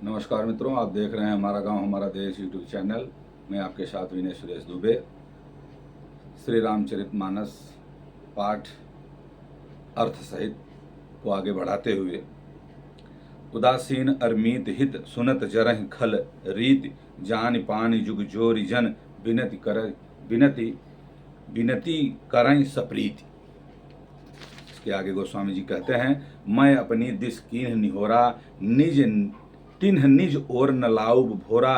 नमस्कार मित्रों, आप देख रहे हैं हमारा गांव हमारा देश यूट्यूब चैनल। मैं आपके साथ विनय सुरेश दुबे। श्री रामचरितमानस पाठ अर्थ सहित को आगे बढ़ाते हुए, उदासीन अरमीत हित सुनत जरह खल रीत जान पान जुग जोरि जन बिनती बिनती करं सप्रीति। इसके आगे गोस्वामी जी कहते हैं, मैं अपनी दिस कीन्ह निहोरा निज तिन्ह निज ओर न लाउब भोरा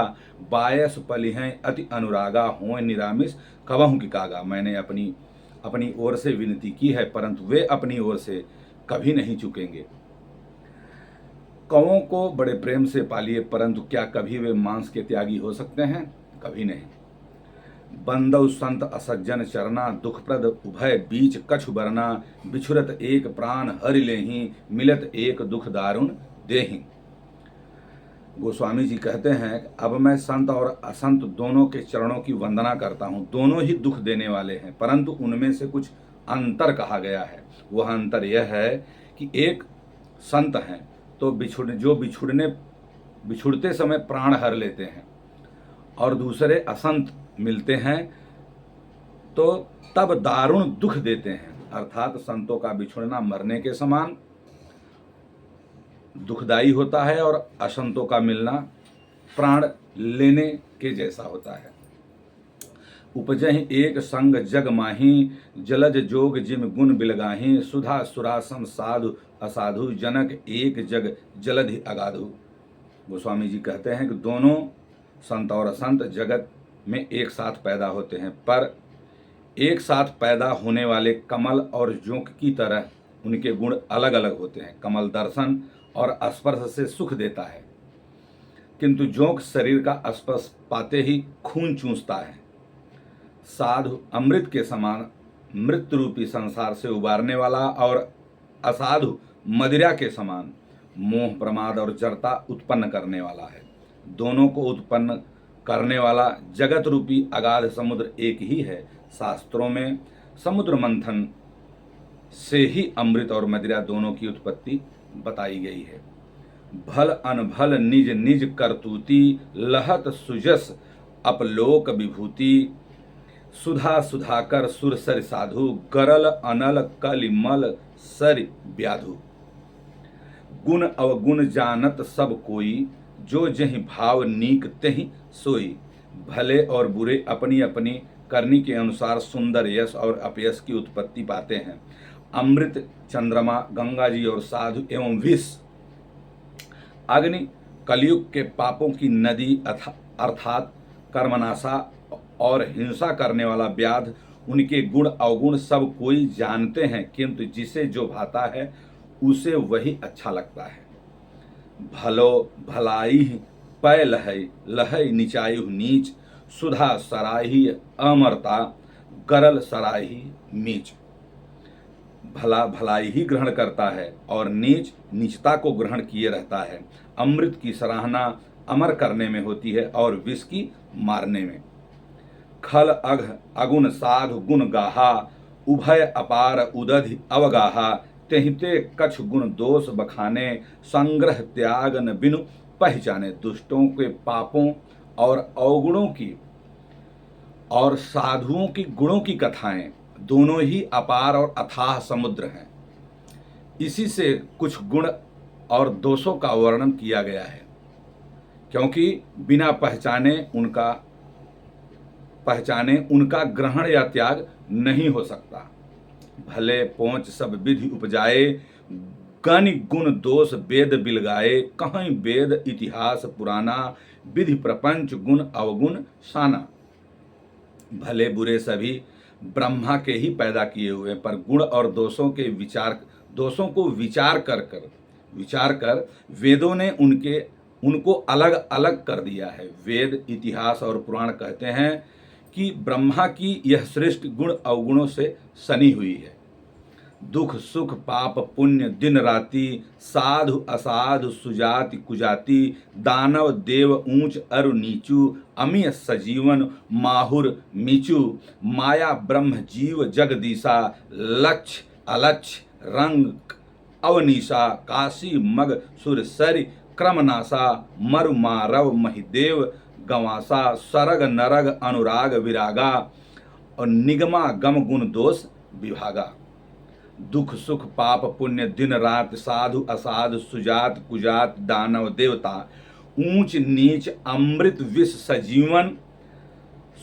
बायस पलिहैं अति अनुरागा हों निरामिस कबहु की कागा। मैंने अपनी ओर से विनती की है, परंतु वे अपनी ओर से कभी नहीं चुकेंगे। कौओं को बड़े प्रेम से पालिए, परंतु क्या कभी वे मांस के त्यागी हो सकते हैं? कभी नहीं। बंदौ संत असज्जन चरना दुखप्रद उभय बीच कछु बरना बिछुरत एक प्राण हरि लेहि मिलत एक दुख दारुण देहि। गोस्वामी जी कहते हैं, अब मैं संत और असंत दोनों के चरणों की वंदना करता हूँ। दोनों ही दुख देने वाले हैं, परंतु उनमें से कुछ अंतर कहा गया है। वह अंतर यह है कि एक संत हैं तो बिछुड़ते समय प्राण हर लेते हैं, और दूसरे असंत मिलते हैं तो तब दारुण दुख देते हैं। अर्थात संतों का बिछुड़ना मरने के समान दुखदाई होता है और असंतों का मिलना प्राण लेने के जैसा होता है। उपजहि एक संग जग माही जलज जोग जिम गुण बिलगाही सुधा सुरासम साधु असाधु जनक एक जग जलधि अगाधु। गोस्वामी जी कहते हैं कि दोनों संत और असंत जगत में एक साथ पैदा होते हैं, पर एक साथ पैदा होने वाले कमल और जोंक की तरह उनके गुण अलग अलग होते हैं। कमल दर्शन और स्पर्श से सुख देता है, किंतु जोंक शरीर का स्पर्श पाते ही खून चूसता है। साधु अमृत के समान मृत्यु रूपी संसार से उबारने वाला, और असाधु मदिरा के समान मोह प्रमाद और जड़ता उत्पन्न करने वाला है। दोनों को उत्पन्न करने वाला जगत रूपी अगाध समुद्र एक ही है। शास्त्रों में समुद्र मंथन से ही अमृत और मदिरा दोनों की उत्पत्ति बताई गई है। भल अनभल निज निज करतूती लहत सुजस अपलोक विभूति सुधा सुधाकर सुर सर साधु गरल अनल कलिमल सर व्याधु। गुण अवगुण जानत सब कोई जो जहि भाव नीक तहि सोई। भले और बुरे अपनी अपनी करनी के अनुसार सुंदर यश और अपयश की उत्पत्ति पाते हैं। अमृत, चंद्रमा, गंगा जी और साधु एवं विष, अग्नि, कलयुग के पापों की नदी अर्थात कर्मनाशा और हिंसा करने वाला व्याध, उनके गुण अवगुण सब कोई जानते हैं, किंतु जिसे जो भाता है उसे वही अच्छा लगता है। भलो भलाई पै लहै लहै निचायु नीच सुधा सराही अमरता गरल सराही मीच। भला भलाई ही ग्रहण करता है और नीच नीचता को ग्रहण किए रहता है। अमृत की सराहना अमर करने में होती है और विष की मारने में। खल अघ अगुण साधु गुण गाहा उभय अपार उदधि अवगाहा तेहिते कछ गुण दोष बखाने संग्रह त्याग न बिनु पहचाने। दुष्टों के पापों और अवगुणों की और साधुओं की गुणों की कथाएं दोनों ही अपार और अथाह समुद्र हैं। इसी से कुछ गुण और दोषों का वर्णन किया गया है, क्योंकि बिना पहचाने उनका ग्रहण या त्याग नहीं हो सकता। भले पोंच सब विधि उपजाए गनि गुण दोष वेद बिलगाए कहीं वेद इतिहास पुराना विधि प्रपंच गुण अवगुण साना। भले बुरे सभी ब्रह्मा के ही पैदा किए हुए, पर गुण और दोषों को विचार कर वेदों ने उनको अलग अलग कर दिया है। वेद, इतिहास और पुराण कहते हैं कि ब्रह्मा की यह सृष्टि गुण अवगुणों से सनी हुई है। दुख सुख पाप पुण्य दिन राति साधु असाधु सुजाति कुजाति दानव देव ऊंच अरु नीचू अमीय सजीवन माहुर मीचू माया ब्रह्म जीव जगदीशा लक्ष्य अलक्ष्य रंग अवनीशा काशी मग सुर सरि क्रमनासा मरु मारव महिदेव गवासा सरग नरग अनुराग विरागा और निगमा गम गुण दोष विभागा। दुख सुख पाप पुण्य दिन रात साधु असाधु सुजात कुजात दानव देवता ऊंच नीच अमृत विष सजीवन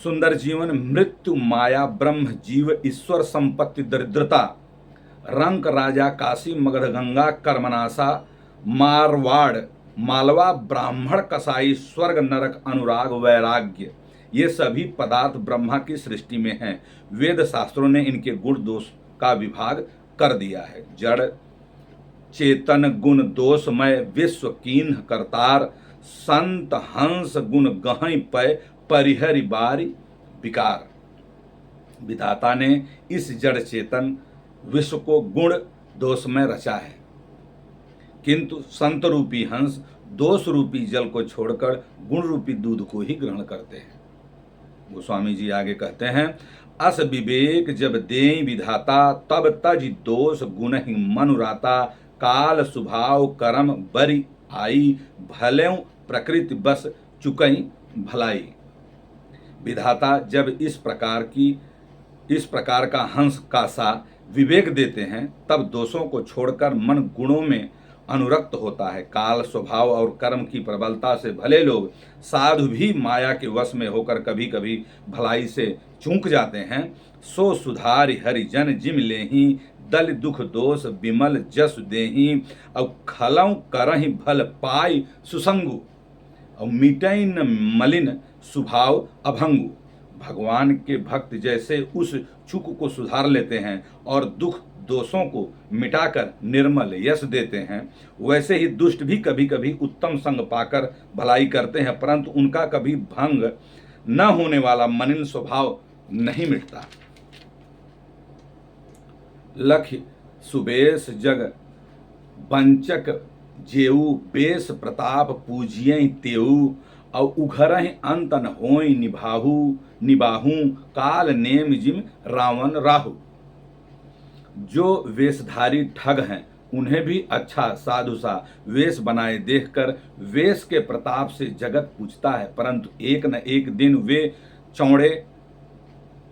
सुंदर जीवन मृत्यु माया ब्रह्म जीव ईश्वर संपत्ति दरिद्रता रंक राजा काशी मगध गंगा कर्मनाशा मारवाड़ मालवा ब्राह्मण कसाई स्वर्ग नरक अनुराग वैराग्य, ये सभी पदार्थ ब्रह्मा की सृष्टि में हैं। वेद शास्त्रों ने इनके गुण दोष का विभाग कर दिया है। जड़ चेतन गुण दोषमय विश्व कीन्ह करतार संत हंस गुण गहई पय परिहरि बारी विकार। विधाता ने इस जड़ चेतन विश्व को गुण दोषमय रचा है, किंतु संत रूपी हंस दोष रूपी जल को छोड़कर गुण रूपी दूध को ही ग्रहण करते हैं। गोस्वामी जी आगे कहते हैं, अस विवेक जब देई विधाता तब तज दोष गुण ही मनुराता काल स्वभाव कर्म बरी आई भलें प्रकृति बस चुकई भलाई। विधाता जब इस प्रकार का हंस का सा विवेक देते हैं तब दोषों को छोड़कर मन गुणों में अनुरक्त होता है। काल स्वभाव और कर्म की प्रबलता से भले लोग साधु भी माया के वश में होकर कभी कभी भलाई से चूक जाते हैं। सो सुधारि हरिजन जिम लेही दल दुख दोष विमल जस देही अब खलऊ करहि भल पाई सुसंगु और मिटई न मलिन स्वभाव अभंगु। भगवान के भक्त जैसे उस चूक को सुधार लेते हैं और दुख दोषों को मिटाकर निर्मल यश देते हैं, वैसे ही दुष्ट भी कभी कभी उत्तम संग पाकर भलाई करते हैं, परंतु उनका कभी भंग न होने वाला मलिन स्वभाव नहीं मिटता। लख सुबेश जग बंचक जेऊ बेस प्रताप पूजिये तेऊ और उघरहि अंतन होई निबाहू काल नेम जिम रावण राहु। जो वेशधारी ठग हैं उन्हें भी अच्छा साधु सा वेश बनाए देखकर वेश के प्रताप से जगत पूजता है, परंतु एक न एक दिन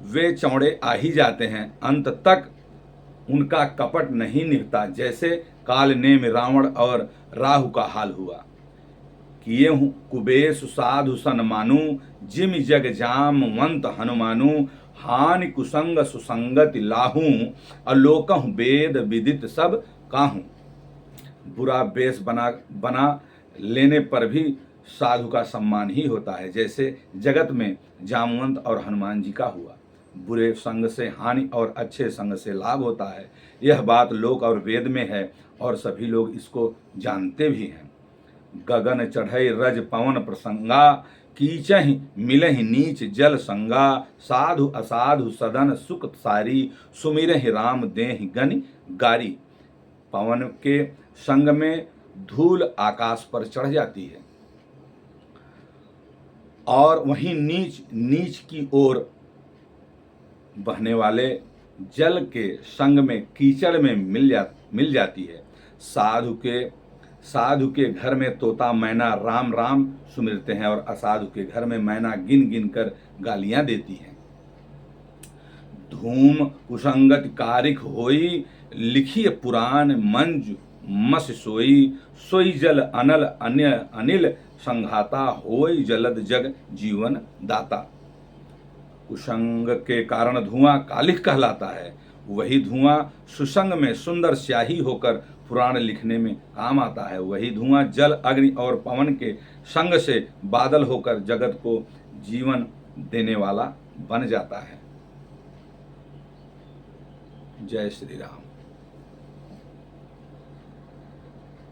वे चौड़े आ ही जाते हैं। अंत तक उनका कपट नहीं निभता, जैसे काल नेम रावण और राहु का हाल हुआ। किए हूँ कुबेश साधु सन मानू जिम जग जाम वंत हनुमानू हानि कुसंग सुसंगति लाहू अलोकहु वेद विदित सब काहू। बुरा वेश बना लेने पर भी साधु का सम्मान ही होता है, जैसे जगत में जामवंत और हनुमान जी का हुआ। बुरे संग से हानि और अच्छे संग से लाभ होता है, यह बात लोक और वेद में है और सभी लोग इसको जानते भी हैं। गगन चढ़ई रज पवन प्रसंगा कीचहि मिलहि नीच जल संगा साधु असाधु सदन सुख सारी सुमिरहि राम देहि गनि गारी। पवन के संग में धूल आकाश पर चढ़ जाती है और वहीं नीच की ओर बहने वाले जल के संग में कीचड़ में मिल जाती है। साधु के घर में तोता मैना राम राम सुमिरते हैं और असाधु के घर में मैना गिन गिन कर गालियां देती हैं। धूम कुसंगत कारिक होई लिखिए पुराण मंज मस सोई जल अनल अनिल संघाता होई जलद जग जीवन दाता। कुसंग के कारण धुआं कालिख कहलाता है, वही धुआं सुसंग में सुंदर स्याही होकर पुराण लिखने में काम आता है। वही धुआं जल अग्नि और पवन के संग से बादल होकर जगत को जीवन देने वाला बन जाता है। जय श्री राम।